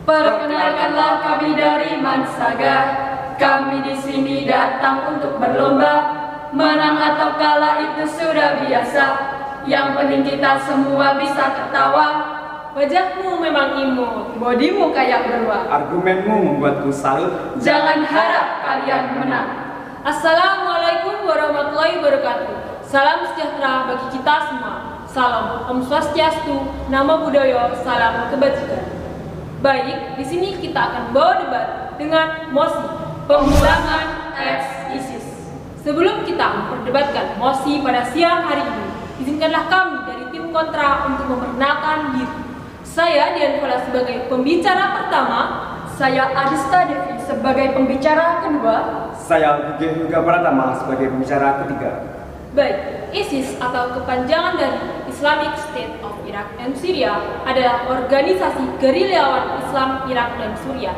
Perkenalkanlah kami dari Mansaga. Kami di sini datang untuk berlomba. Menang atau kalah itu sudah biasa. Yang penting kita semua bisa ketawa. Wajahmu memang imut, Bodimu kayak beruang. Argumenmu membuatku salut. Jangan harap kalian menang. Assalamualaikum warahmatullahi wabarakatuh. Salam sejahtera bagi kita semua. Salam Om Swastiastu, Namo Buddhaya, salam kebajikan. Baik, di sini kita akan bawa debat dengan mosi pemulangan ex-ISIS. Sebelum kita memperdebatkan mosi pada siang hari ini, izinkanlah kami dari tim kontra untuk memperkenalkan diri. Saya Dian Fala sebagai pembicara pertama. Saya Adista Devi sebagai pembicara kedua. Saya Gugeh Yuga Pratama sebagai pembicara ketiga. Baik, ISIS atau kepanjangan dari Islamic State of Iraq and Syria adalah organisasi gerilyawan Islam Irak dan Suriah.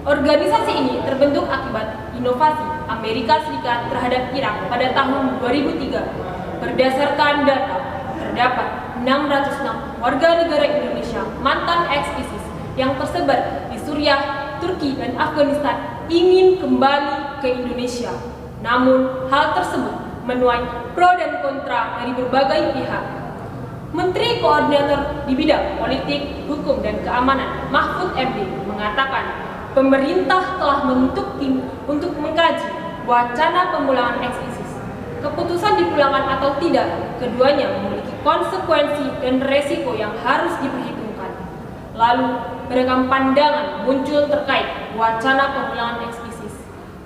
Organisasi ini terbentuk akibat inovasi Amerika Serikat terhadap Irak pada tahun 2003. Berdasarkan data, terdapat 606 warga negara Indonesia mantan ex-ISIS yang tersebar di Suriah, Turki, dan Afghanistan ingin kembali ke Indonesia. Namun, hal tersebut menuai pro dan kontra dari berbagai pihak. Menteri Koordinator di bidang politik, hukum, dan keamanan Mahfud MD mengatakan pemerintah telah membentuk tim untuk mengkaji wacana pemulangan ex-ISIS. Keputusan dipulangkan atau tidak, keduanya memiliki konsekuensi dan resiko yang harus diperhitungkan. Lalu, beragam pandangan muncul terkait wacana pemulangan ex-ISIS.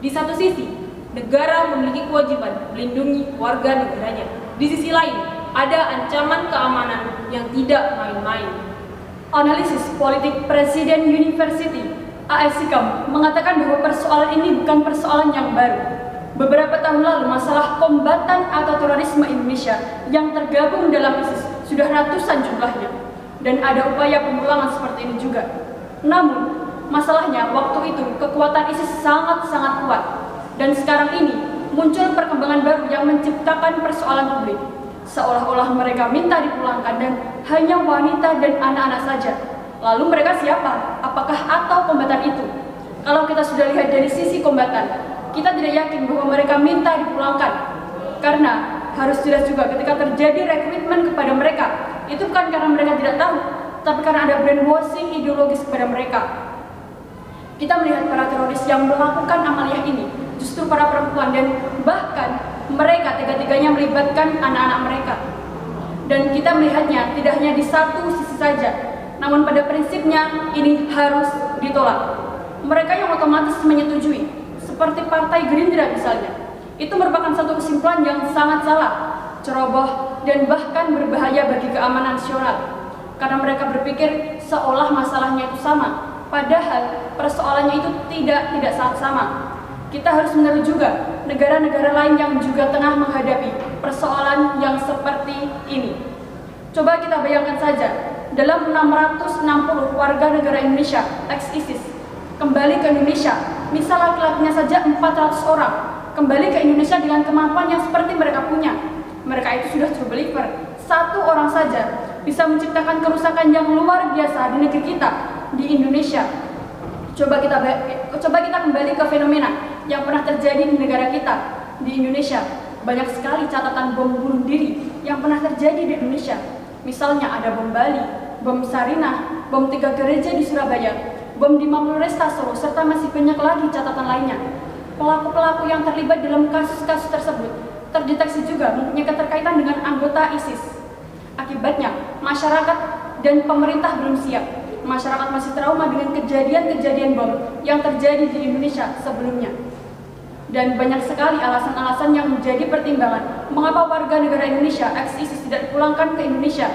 Di satu sisi, negara memiliki kewajiban melindungi warga negaranya. Di sisi lain, ada ancaman keamanan yang tidak main-main. Analisis Politik Presiden University (ASIKAM) mengatakan bahwa persoalan ini bukan persoalan yang baru. Beberapa tahun lalu, masalah kombatan atau terorisme Indonesia yang tergabung dalam ISIS sudah ratusan jumlahnya, dan ada upaya pemulangan seperti ini juga. Namun, masalahnya waktu itu kekuatan ISIS sangat-sangat kuat, dan sekarang ini muncul perkembangan baru yang menciptakan persoalan publik. Seolah-olah mereka minta dipulangkan dan hanya wanita dan anak-anak saja. Lalu mereka siapa? Apakah atau kombatan itu? Kalau kita sudah lihat dari sisi kombatan, kita tidak yakin bahwa mereka minta dipulangkan. Karena harus jelas juga ketika terjadi rekrutmen kepada mereka, itu bukan karena mereka tidak tahu, tapi karena ada brainwashing ideologis kepada mereka. Kita melihat para teroris yang melakukan amaliyah ini justru para perempuan, dan bahkan mereka tiga-tiganya melibatkan anak-anak mereka. Dan kita melihatnya tidak hanya di satu sisi saja, namun pada prinsipnya ini harus ditolak. Mereka yang otomatis menyetujui, seperti Partai Gerindra misalnya, itu merupakan satu kesimpulan yang sangat salah, ceroboh, dan bahkan berbahaya bagi keamanan nasional. Karena mereka berpikir seolah masalahnya itu sama, padahal persoalannya itu tidak sangat sama. Kita harus menaruh juga negara-negara lain yang juga tengah menghadapi persoalan yang seperti ini. Coba kita bayangkan saja, dalam 660 warga negara Indonesia ex-ISIS kembali ke Indonesia, misal laki-lakinya saja 400 orang kembali ke Indonesia dengan kemampuan yang seperti mereka punya. Mereka itu sudah true believer. Satu orang saja bisa menciptakan kerusakan yang luar biasa di negeri kita, di Indonesia. Coba kita kembali ke fenomena yang pernah terjadi di negara kita, di Indonesia. Banyak sekali catatan bom bunuh diri yang pernah terjadi di Indonesia. Misalnya ada bom Bali, bom Sarinah, bom 3 gereja di Surabaya, bom di Mapolresta Solo, serta masih banyak lagi catatan lainnya. Pelaku-pelaku yang terlibat dalam kasus-kasus tersebut terdeteksi juga mempunyai keterkaitan dengan anggota ISIS. Akibatnya, masyarakat dan pemerintah belum siap. Masyarakat masih trauma dengan kejadian-kejadian bom yang terjadi di Indonesia sebelumnya. Dan banyak sekali alasan-alasan yang menjadi pertimbangan mengapa warga negara Indonesia ex-ISIS tidak dipulangkan ke Indonesia.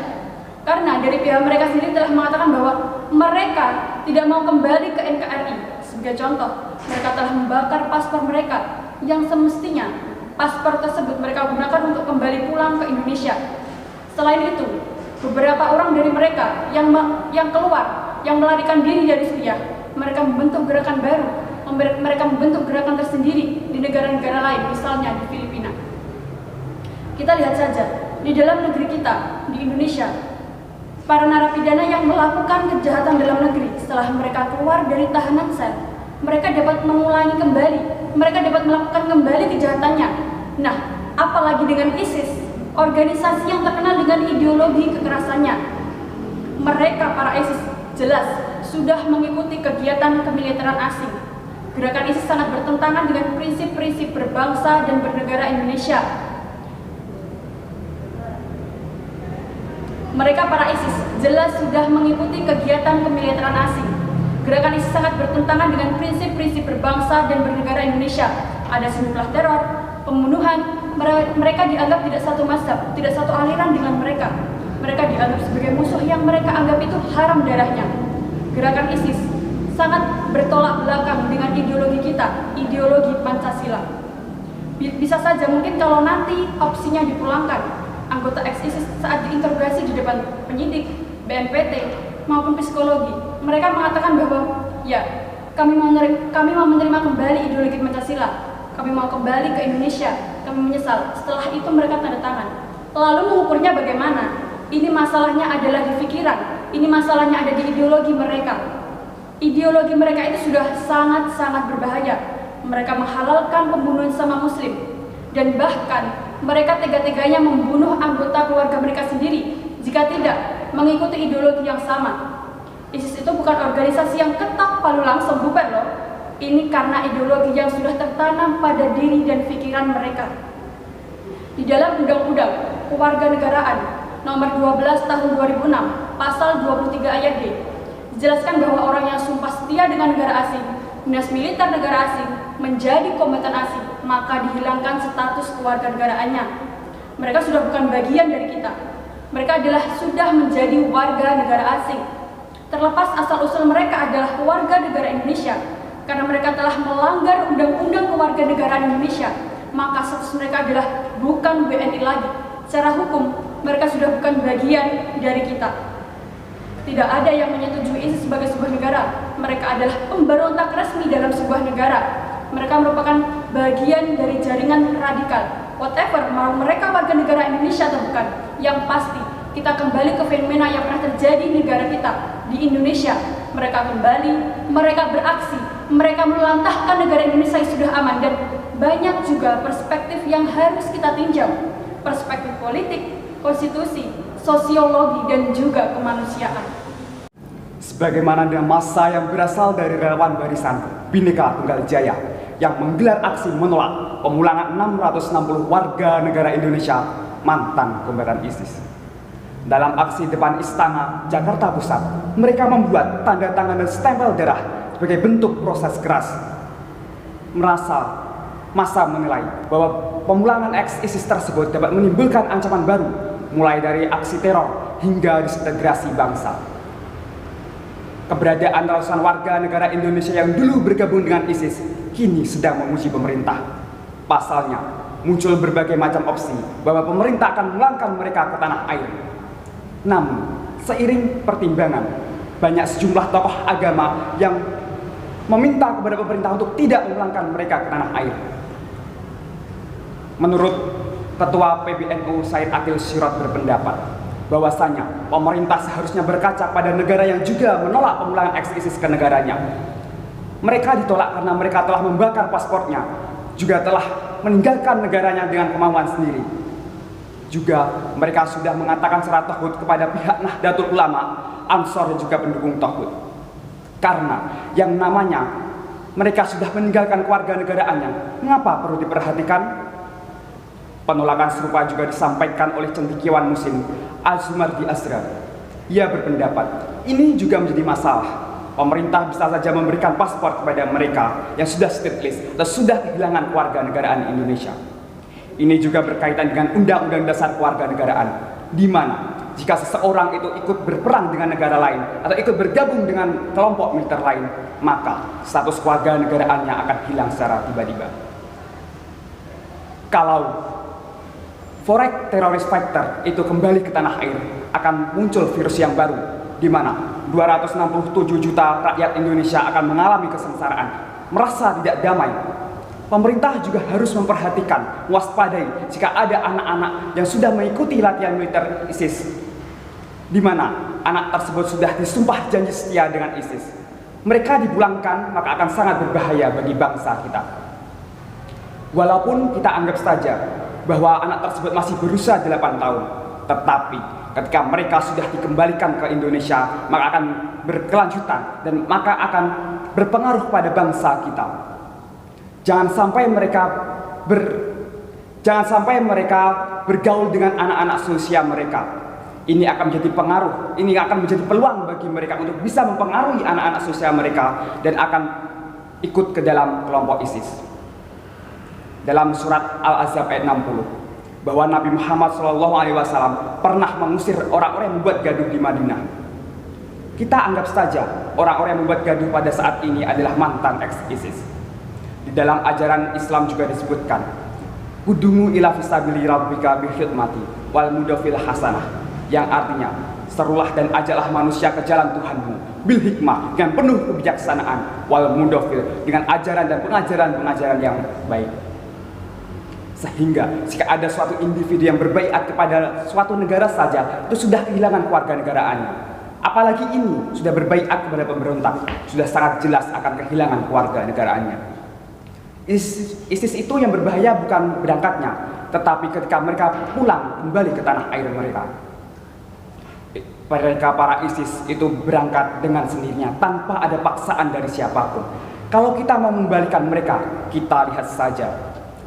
Karena dari pihak mereka sendiri telah mengatakan bahwa mereka tidak mau kembali ke NKRI. Sebagai contoh, mereka telah membakar paspor mereka yang semestinya paspor tersebut mereka gunakan untuk kembali pulang ke Indonesia. Selain itu, beberapa orang dari mereka yang keluar, yang melarikan diri dari Suriah, mereka membentuk gerakan baru, mereka membentuk gerakan tersendiri di negara-negara lain, misalnya di Filipina. Kita lihat saja, di dalam negeri kita, di Indonesia, Para narapidana yang melakukan kejahatan dalam negeri setelah mereka keluar dari tahanan sel, mereka dapat mengulangi kembali, mereka dapat melakukan kembali kejahatannya. Nah, apalagi dengan ISIS, organisasi yang terkenal dengan ideologi kekerasannya. Mereka, para ISIS, jelas sudah mengikuti kegiatan kemiliteran asing. Gerakan ISIS sangat bertentangan dengan prinsip-prinsip berbangsa dan bernegara Indonesia. Mereka, para ISIS, jelas sudah mengikuti kegiatan kemiliteran asing. Gerakan ISIS sangat bertentangan dengan prinsip-prinsip berbangsa dan bernegara Indonesia. Ada sejumlah teror, pembunuhan, mereka dianggap tidak satu mazhab, tidak satu aliran dengan mereka. Mereka dianggap sebagai musuh yang mereka anggap itu haram darahnya. Gerakan ISIS sangat bertolak belakang dengan ideologi kita, ideologi Pancasila. Bisa saja mungkin kalau nanti opsinya dipulangkan, anggota ex-ISIS saat diinterogasi di depan penyidik, BNPT, maupun psikologi, mereka mengatakan bahwa ya, kami mau menerima kembali ideologi Pancasila, kami mau kembali ke Indonesia, kami menyesal. Setelah itu mereka tanda tangan. Lalu mengukurnya bagaimana? Ini masalahnya adalah di pikiran, ini masalahnya ada di ideologi mereka. Ideologi mereka itu sudah sangat-sangat berbahaya. Mereka menghalalkan pembunuhan sama muslim, dan bahkan mereka tega-teganya membunuh anggota keluarga mereka sendiri jika tidak mengikuti ideologi yang sama. ISIS itu bukan organisasi yang ketok palu langsung, bukan loh. Ini karena ideologi yang sudah tertanam pada diri dan pikiran mereka. Di dalam Undang-Undang Kewarganegaraan Nomor 12 Tahun 2006, Pasal 23 Ayat D, dijelaskan bahwa orang yang sumpah setia dengan negara asing, dinas militer negara asing, menjadi kombatan asing, maka dihilangkan status kewarganegaraannya. Mereka sudah bukan bagian dari kita. Mereka adalah sudah menjadi warga negara asing. Terlepas asal-usul mereka adalah warga negara Indonesia, karena mereka telah melanggar Undang-Undang Kewarganegaraan Indonesia, maka status mereka adalah bukan WNI lagi. Secara hukum, mereka sudah bukan bagian dari kita. Tidak ada yang menyetujui ISIS sebagai sebuah negara. Mereka adalah pemberontak resmi dalam sebuah negara. Mereka merupakan bagian dari jaringan radikal. Whatever, mau mereka warga negara Indonesia atau bukan, yang pasti kita kembali ke fenomena yang pernah terjadi di negara kita, di Indonesia. Mereka kembali, mereka beraksi, mereka melantahkan negara Indonesia yang sudah aman. Dan banyak juga perspektif yang harus kita tinjau. Perspektif politik, konstitusi, sosiologi, dan juga kemanusiaan. Sebagaimana dengan massa yang berasal dari relawan barisan Bhinneka Tunggal Jaya yang menggelar aksi menolak pemulangan 660 warga negara Indonesia mantan kombatan ISIS. Dalam aksi depan Istana Jakarta Pusat, mereka membuat tanda tangan dan stempel darah sebagai bentuk proses keras. Massa menilai bahwa pemulangan ex-ISIS tersebut dapat menimbulkan ancaman baru, mulai dari aksi teror hingga disintegrasi bangsa. Keberadaan ratusan warga negara Indonesia yang dulu bergabung dengan ISIS kini sedang memuji pemerintah. Pasalnya, muncul berbagai macam opsi bahwa pemerintah akan memulangkan mereka ke tanah air. Namun, seiring pertimbangan, banyak sejumlah tokoh agama yang meminta kepada pemerintah untuk tidak memulangkan mereka ke tanah air. Menurut Ketua PBNU Said Akil Sirot berpendapat bahwasanya pemerintah seharusnya berkaca pada negara yang juga menolak pemulangan ex-ISIS ke negaranya. Mereka ditolak karena mereka telah membakar paspornya, juga telah meninggalkan negaranya dengan kemauan sendiri. Juga mereka sudah mengatakan syarat tauhid kepada pihak Nahdlatul Ulama, Ansor dan juga pendukung tauhid. Karena yang namanya mereka sudah meninggalkan kewarganegaraannya, mengapa perlu diperhatikan? Penolakan serupa juga disampaikan oleh cendekiawan Muslim Al-Zumardi Azra. Ia berpendapat, ini juga menjadi masalah. Pemerintah bisa saja memberikan paspor kepada mereka yang sudah stateless atau sudah kehilangan kewarganegaraan Indonesia. Ini juga berkaitan dengan Undang-Undang Dasar Kewarganegaraan, di mana jika seseorang itu ikut berperang dengan negara lain atau ikut bergabung dengan kelompok militer lain, maka status kewarganegaraannya akan hilang secara tiba-tiba. Kalau foreign terrorist fighter itu kembali ke tanah air, akan muncul virus yang baru, di mana 267 juta rakyat Indonesia akan mengalami kesengsaraan, merasa tidak damai. Pemerintah juga harus memperhatikan, waspadai jika ada anak-anak yang sudah mengikuti latihan militer ISIS, di mana anak tersebut sudah disumpah janji setia dengan ISIS, mereka dipulangkan, maka akan sangat berbahaya bagi bangsa kita. Walaupun kita anggap saja bahwa anak tersebut masih berusia 8 tahun, tetapi ketika mereka sudah dikembalikan ke Indonesia, maka akan berkelanjutan dan maka akan berpengaruh pada bangsa kita. Jangan sampai mereka bergaul dengan anak-anak seusia mereka. Ini akan menjadi pengaruh, ini akan menjadi peluang bagi mereka untuk bisa mempengaruhi anak-anak seusia mereka dan akan ikut ke dalam kelompok ISIS. Dalam surat Al-Ahzab ayat 60, bahwa Nabi Muhammad SAW pernah mengusir orang-orang yang membuat gaduh di Madinah. Kita anggap saja orang-orang yang membuat gaduh pada saat ini adalah mantan ex-ISIS. Di dalam ajaran Islam juga disebutkan, "Udumu ila fisabili rabbika bihikmati wal mudafil hasanah," yang artinya, serulah dan ajaklah manusia ke jalan Tuhanmu bil hikmah, dengan penuh kebijaksanaan, wal mudafil, dengan ajaran dan pengajaran yang baik. Sehingga jika ada suatu individu yang berbaiat kepada suatu negara saja, itu sudah kehilangan kewarganegaraannya. Apalagi ini sudah berbaiat kepada pemberontak, sudah sangat jelas akan kehilangan kewarganegaraannya. ISIS itu yang berbahaya bukan berangkatnya, tetapi ketika mereka pulang kembali ke tanah air mereka. Mereka para ISIS itu berangkat dengan sendirinya tanpa ada paksaan dari siapapun. Kalau kita mau membalikan mereka, kita lihat saja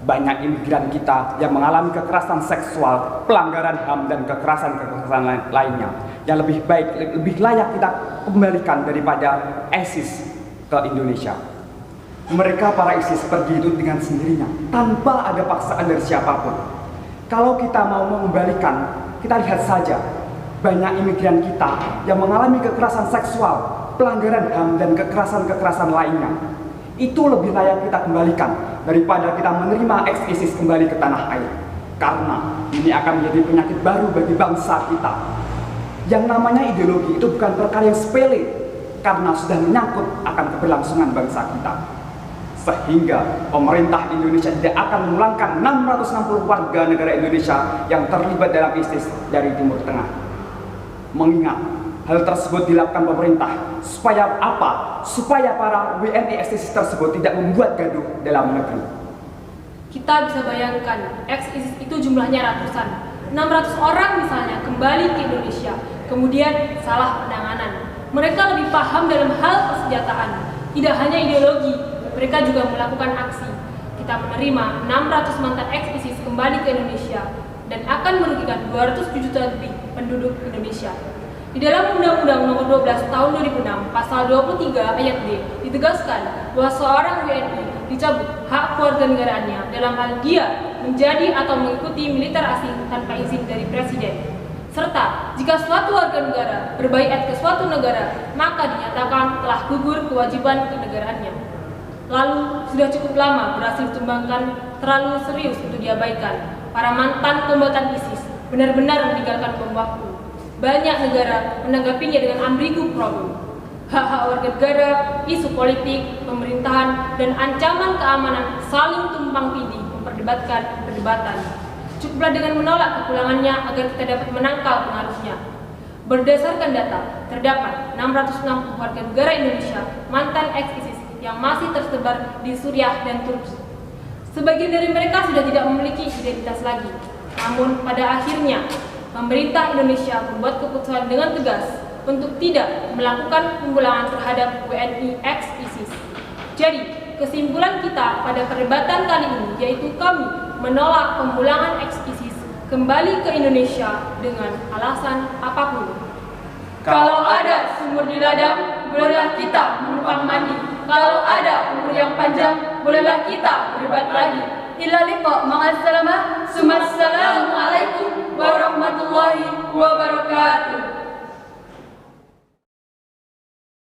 banyak imigran kita yang mengalami kekerasan seksual, pelanggaran HAM dan kekerasan lainnya yang lebih baik, lebih layak kita kembalikan daripada ISIS ke Indonesia. Mereka para ISIS pergi itu dengan sendirinya tanpa ada paksaan dari siapapun. Kalau kita mau mengembalikan, kita lihat saja banyak imigran kita yang mengalami kekerasan seksual, pelanggaran HAM dan kekerasan lainnya. Itu lebih layak kita kembalikan daripada kita menerima ex-ISIS kembali ke tanah air. Karena ini akan menjadi penyakit baru bagi bangsa kita. Yang namanya ideologi itu bukan perkara yang sepele, karena sudah menyangkut akan keberlangsungan bangsa kita. Sehingga pemerintah Indonesia tidak akan memulangkan 660 warga negara Indonesia yang terlibat dalam ISIS dari Timur Tengah. Mengingat hal tersebut dilakukan pemerintah supaya apa? Supaya para WNI ex-ISIS tersebut tidak membuat gaduh dalam negeri. Kita bisa bayangkan, ex-ISIS itu jumlahnya ratusan. 600 orang misalnya kembali ke Indonesia, kemudian salah penanganan. Mereka lebih paham dalam hal persenjataan, tidak hanya ideologi, mereka juga melakukan aksi. Kita menerima 600 mantan ex-ISIS kembali ke Indonesia dan akan merugikan 207 juta lebih penduduk Indonesia. Di dalam Undang-Undang Nomor 12 Tahun 2006, Pasal 23 Ayat D, ditegaskan bahwa seorang WNI dicabut hak kewarganegaraannya dalam hal dia menjadi atau mengikuti militer asing tanpa izin dari Presiden. Serta, jika suatu warga negara berbaiat ke suatu negara, maka dinyatakan telah gugur kewajiban kenegaraannya. Lalu, sudah cukup lama berhasil dikembangkan, terlalu serius untuk diabaikan. Para mantan kombatan ISIS benar-benar meninggalkan bom waktu. Banyak negara menanggapinya dengan ambigu problem. Hak-hak warga negara, isu politik, pemerintahan, dan ancaman keamanan saling tumpang tindih memperdebatkan perdebatan. Cukuplah dengan menolak kepulangannya agar kita dapat menangkal pengaruhnya. Berdasarkan data, terdapat 660 warga negara Indonesia mantan ex-ISIS yang masih tersebar di Suriah dan Turki. Sebagian dari mereka sudah tidak memiliki identitas lagi. Namun pada akhirnya, pemerintah Indonesia membuat keputusan dengan tegas untuk tidak melakukan pemulangan terhadap WNI ex-ISIS. Jadi, kesimpulan kita pada perdebatan kali ini yaitu kami menolak pemulangan ex-ISIS kembali ke Indonesia dengan alasan apapun. Kalau ada sumur di ladang, bolehlah kita menumpang mandi. Kalau ada umur yang panjang, bolehlah kita berdebat lagi. Ila liqa, ma'assalamah, sumassalamu alaikum warahmatullahi wabarakatuh.